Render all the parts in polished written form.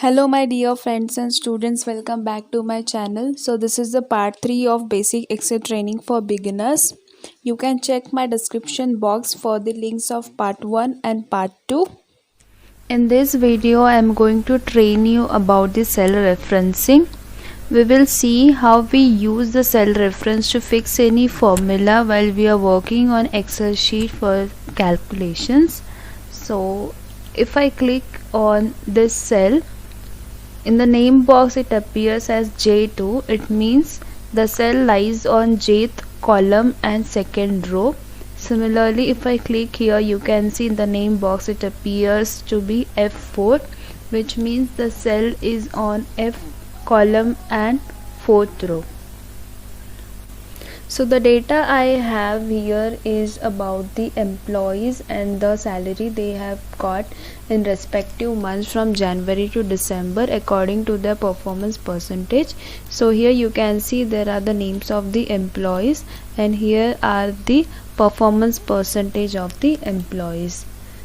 Hello my dear friends and students, welcome back to my channel. So this is the part 3 of basic Excel training for beginners. You can check my description box for the links of part 1 and part 2. In this video I am going to train you about the cell referencing. We will see how we use the cell reference to fix any formula while we are working on Excel sheet for calculations. So if I click on this cell, in the name box it appears as J2. It means the cell lies on jth column and second row. Similarly, if I click here, you can see in the name box it appears to be F4, which means the cell is on F column and fourth row. So the data I have here is about the employees and the salary they have got in respective months from January to December according to their performance percentage. So here you can see there are the names of the employees and here are the performance percentage of the employees.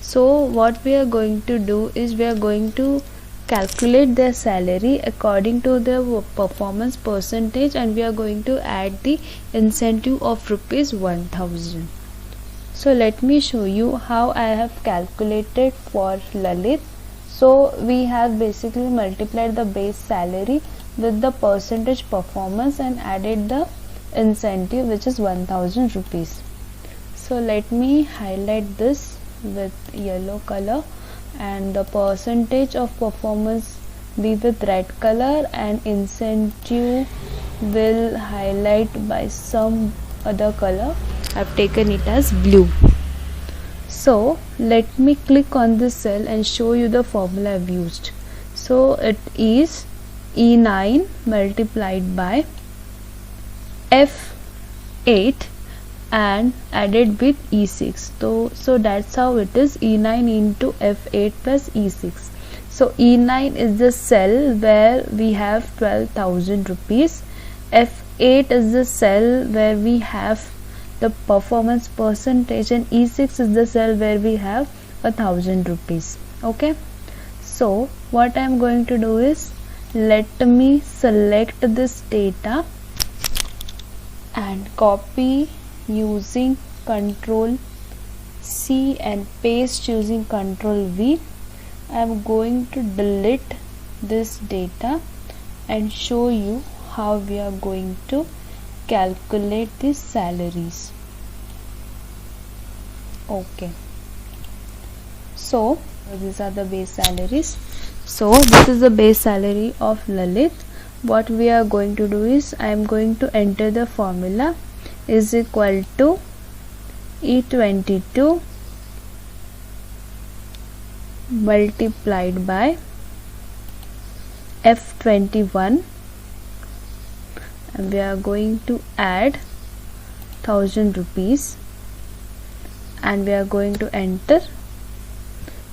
So what we are going to do is we are going to calculate their salary according to their performance percentage, and we are going to add the incentive of rupees 1000. So let me show you how I have calculated for Lalit. So we have basically multiplied the base salary with the percentage performance and added the incentive, which is 1000 rupees. So let me highlight this with yellow color and the percentage of performance be with red color and incentive will highlight by some other color. I've taken it as blue. So let me click on this cell and show you the formula I've used. So it is E9 multiplied by F8 and added with E6. So that's how it is, E9 into F8 plus E6. So E9 is the cell where we have 12,000 rupees. F8 is the cell where we have the performance percentage and E6 is the cell where we have 1000 rupees. Okay. So what I am going to do is, let me select this data and copy using Ctrl C and paste using Ctrl V. I am going to delete this data and show you how we are going to calculate the salaries. Okay. So these are the base salaries. So this is the base salary of Lalit. What we are going to do is, I am going to enter the formula is equal to E22 multiplied by F21, and we are going to add 1000 rupees and we are going to enter.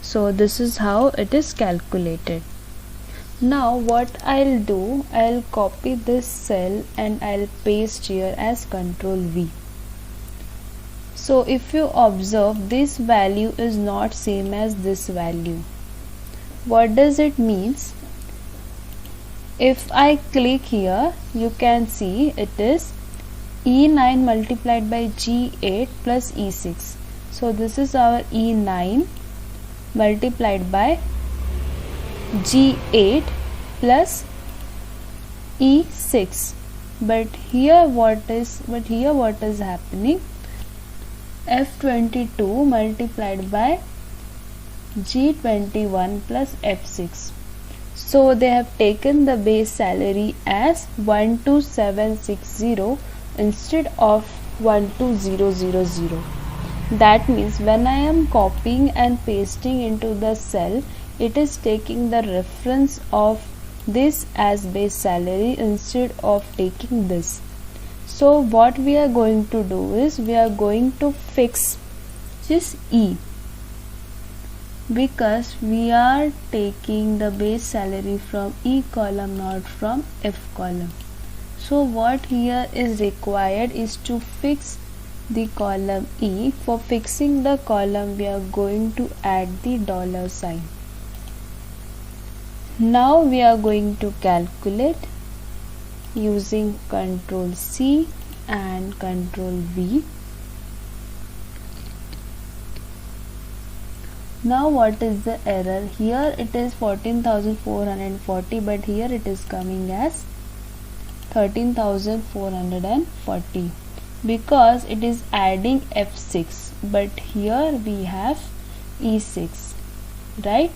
So this is how it is calculated. Now what I'll do, I'll copy this cell and I'll paste here as Ctrl V. So if you observe, this value is not same as this value. What does it means? If I click here, you can see it is E9 multiplied by G8 plus E6. So this is our E9 multiplied by G8 plus E6. But here what is happening? F22 multiplied by G21 plus F6. So they have taken the base salary as 12760 instead of 12000. That means when I am copying and pasting into the cell, it is taking the reference of this as base salary instead of taking this. So what we are going to do is, we are going to fix this E, because we are taking the base salary from E column, not from F column. So what here is required is to fix the column E. For fixing the column, we are going to add the dollar sign. Now we are going to calculate using Ctrl C and Ctrl V. Now what is the error? Here it is 14,440, but here it is coming as 13,440 because it is adding F6, but here we have E6, right?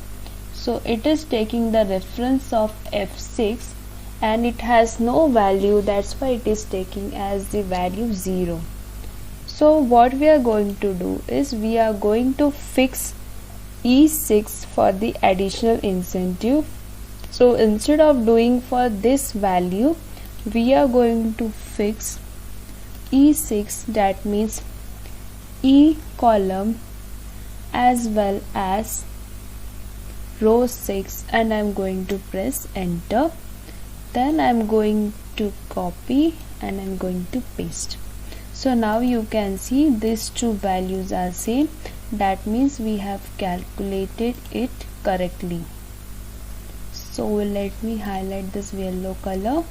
So it is taking the reference of F6 and it has no value, that's why it is taking as the value 0. So what we are going to do is we are going to fix E6 for the additional incentive. So instead of doing for this value, we are going to fix E6, that means E column as well as row 6, and I'm going to press enter. Then I'm going to copy and I'm going to paste. So now you can see these two values are same, that means we have calculated it correctly. So let me highlight this yellow color,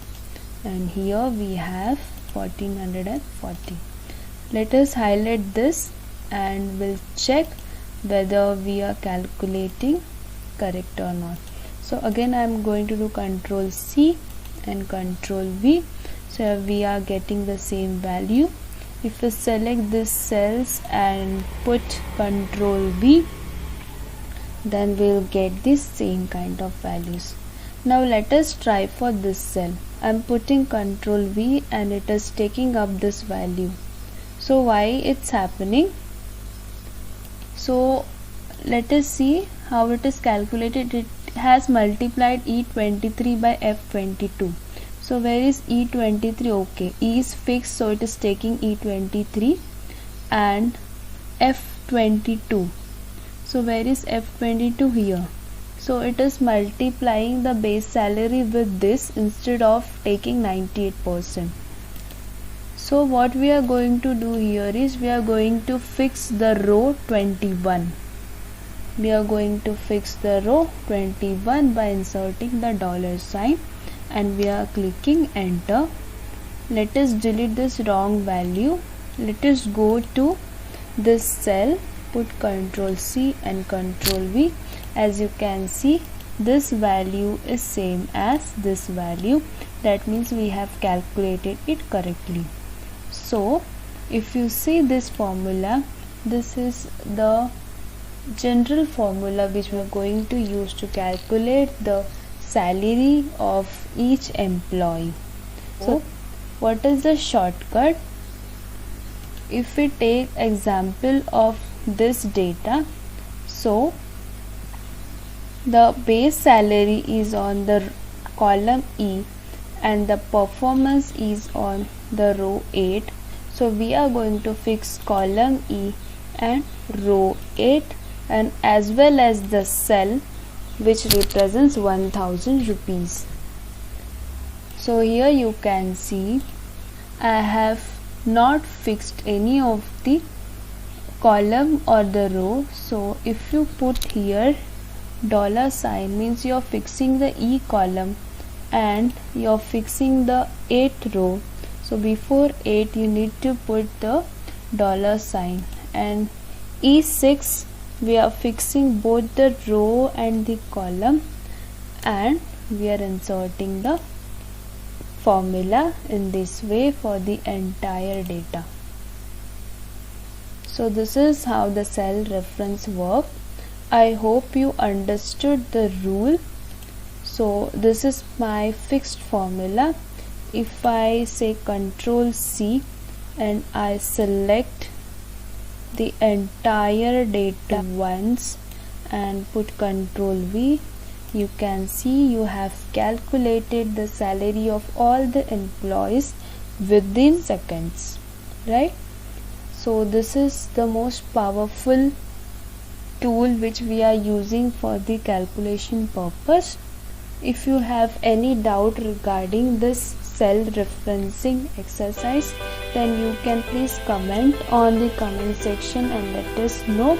and here we have 1440. Let us highlight this and we'll check whether we are calculating correct or not. So again I am going to do Ctrl C and Ctrl V. So we are getting the same value. If we select these cells and put Ctrl V, then we'll get the same kind of values. Now let us try for this cell. I'm putting Ctrl V and it is taking up this value. So why it's happening? So let us see how it is calculated. It has multiplied E23 by F22. So where is E23? Okay, E is fixed, so it is taking E23 and F22. So where is F22? Here. So it is multiplying the base salary with this instead of taking 98%. So what we are going to do here is we are going to fix the row 21. We are going to fix the row 21 by inserting the $sign and we are clicking enter. Let us delete this wrong value. Let us go to this cell, put Ctrl C and Ctrl V. As you can see, this value is same as this value, that means we have calculated it correctly. So if you see this formula, this is the general formula which we are going to use to calculate the salary of each employee. So what is the shortcut? If we take example of this data, so the base salary is on the column E and the performance is on the row 8. So we are going to fix column E and row 8 and as well as the cell which represents 1000 rupees. So here you can see I have not fixed any of the column or the row. So if you put here $sign means you are fixing the E column and you are fixing the 8th row. So before 8 you need to put the $sign, and E6 we are fixing both the row and the column and we are inserting the formula in this way for the entire data. So this is how the cell reference works. I hope you understood the rule. So this is my fixed formula. If I say Ctrl C and I select the entire data once and put Ctrl V, you can see you have calculated the salary of all the employees within seconds, right? So this is the most powerful tool which we are using for the calculation purpose. If you have any doubt regarding this cell referencing exercise, then you can please comment on the comment section and let us know.